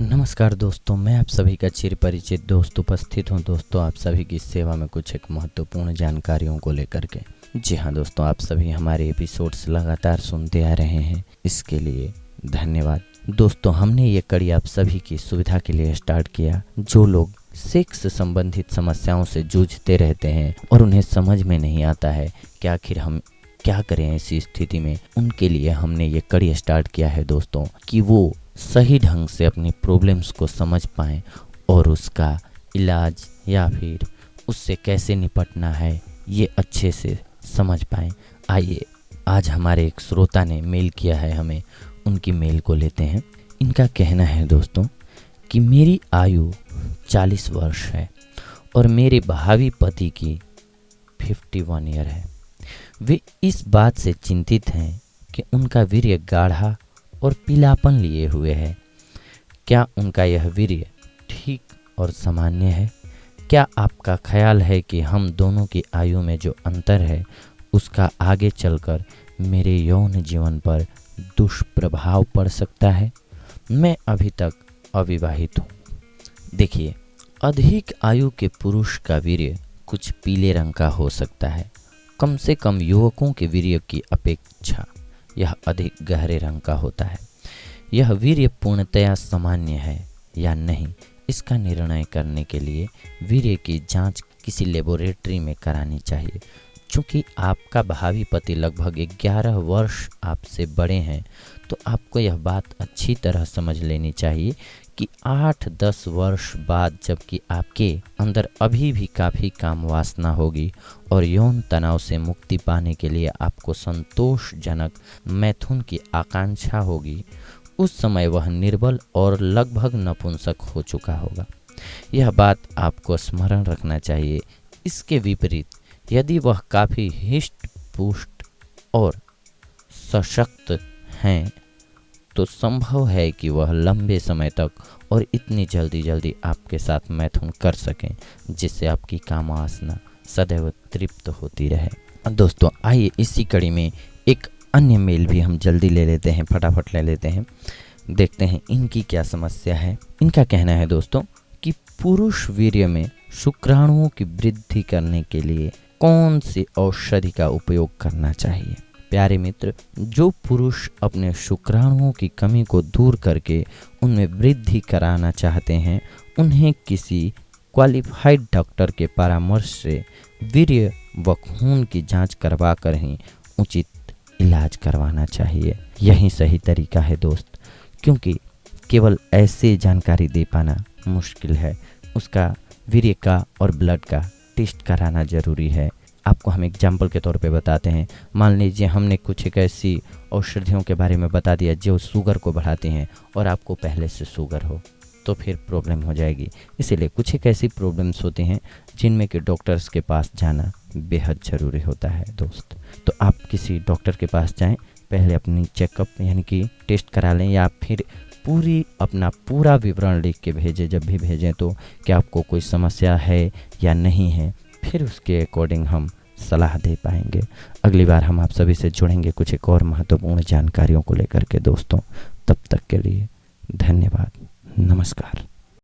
नमस्कार दोस्तों, मैं आप सभी का चिर परिचित दोस्त उपस्थित हूं दोस्तों आप सभी की सेवा में कुछ एक महत्वपूर्ण जानकारियों को लेकर के। जी हाँ दोस्तों, आप सभी हमारे एपिसोड्स लगातार सुनते आ रहे हैं, इसके लिए धन्यवाद। दोस्तों, हमने ये कड़ी आप सभी की सुविधा के लिए स्टार्ट किया। जो लोग सेक्स संबंधित समस्याओं से जूझते रहते हैं और उन्हें समझ में नहीं आता है कि आखिर हम क्या करें ऐसी स्थिति में, उनके लिए हमने ये कड़ी स्टार्ट किया है दोस्तों, कि वो सही ढंग से अपनी प्रॉब्लम्स को समझ पाएं और उसका इलाज या फिर उससे कैसे निपटना है ये अच्छे से समझ पाएं। आइए, आज हमारे एक श्रोता ने मेल किया है हमें, उनकी मेल को लेते हैं। इनका कहना है दोस्तों कि मेरी आयु 40 वर्ष है और मेरे भावी पति की 51 ईयर है। वे इस बात से चिंतित हैं कि उनका वीर्य गाढ़ा और पीलापन लिए हुए है। क्या उनका यह वीर्य ठीक और सामान्य है? क्या आपका ख्याल है कि हम दोनों की आयु में जो अंतर है उसका आगे चलकर मेरे यौन जीवन पर दुष्प्रभाव पड़ सकता है? मैं अभी तक अविवाहित हूँ। देखिए, अधिक आयु के पुरुष का वीर्य कुछ पीले रंग का हो सकता है। कम से कम युवकों के वीर्य की अपेक्षा यह अधिक गहरे रंग का होता है। यह वीर्य पूर्णतया सामान्य है या नहीं, इसका निर्णय करने के लिए वीर्य की जांच किसी लेबोरेटरी में करानी चाहिए। चूँकि आपका भावी पति लगभग 11 वर्ष आपसे बड़े हैं, तो आपको यह बात अच्छी तरह समझ लेनी चाहिए कि 8-10 वर्ष बाद, जबकि आपके अंदर अभी भी काफ़ी काम वासना होगी और यौन तनाव से मुक्ति पाने के लिए आपको संतोषजनक मैथुन की आकांक्षा होगी, उस समय वह निर्बल और लगभग नपुंसक हो चुका होगा। यह बात आपको स्मरण रखना चाहिए। इसके विपरीत, यदि वह काफ़ी हिष्ट पुष्ट और सशक्त हैं, तो संभव है कि वह लंबे समय तक और इतनी जल्दी आपके साथ मैथुन कर सकें जिससे आपकी कामवासना सदैव तृप्त होती रहे। दोस्तों, आइए इसी कड़ी में एक अन्य मेल भी हम जल्दी ले लेते हैं, फटाफट ले लेते हैं, देखते हैं इनकी क्या समस्या है। इनका कहना है दोस्तों कि पुरुष वीर्य में शुक्राणुओं की वृद्धि करने के लिए कौन सी औषधि का उपयोग करना चाहिए? प्यारे मित्र, जो पुरुष अपने शुक्राणुओं की कमी को दूर करके उनमें वृद्धि कराना चाहते हैं, उन्हें किसी क्वालिफाइड डॉक्टर के परामर्श से वीर्य व खून की जांच करवा कर ही उचित इलाज करवाना चाहिए। यही सही तरीका है दोस्त, क्योंकि केवल ऐसे जानकारी दे पाना मुश्किल है। उसका वीर्य का और ब्लड का टेस्ट कराना ज़रूरी है। आपको हम एग्जाम्पल के तौर पे बताते हैं। मान लीजिए हमने कुछ एक ऐसी औषधियों के बारे में बता दिया जो शुगर को बढ़ाती हैं और आपको पहले से शुगर हो, तो फिर प्रॉब्लम हो जाएगी। इसीलिए कुछ एक ऐसी प्रॉब्लम्स होती हैं जिनमें कि डॉक्टर्स के पास जाना बेहद ज़रूरी होता है दोस्त। तो आप किसी डॉक्टर के पास जाएं, पहले अपनी चेकअप यानी कि टेस्ट करा लें, या फिर अपना पूरा विवरण लिख के भेजें जब भी भेजें तो, कि आपको कोई समस्या है या नहीं है, फिर उसके अकॉर्डिंग हम सलाह दे पाएंगे। अगली बार हम आप सभी से जुड़ेंगे कुछ एक और महत्वपूर्ण जानकारियों को लेकर के दोस्तों। तब तक के लिए धन्यवाद, नमस्कार।